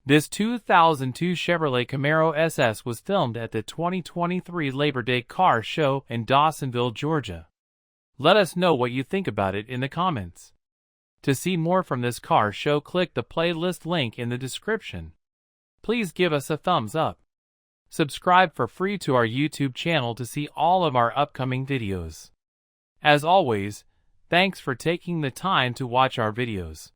This 2002 Chevrolet Camaro SS was filmed at the 2023 Labor Day Car Show in Dawsonville, Georgia. Let us know what you think about it in the comments. To see more from this car show, click the playlist link in the description. Please give us a thumbs up. Subscribe for free to our YouTube channel to see all of our upcoming videos. As always, thanks for taking the time to watch our videos.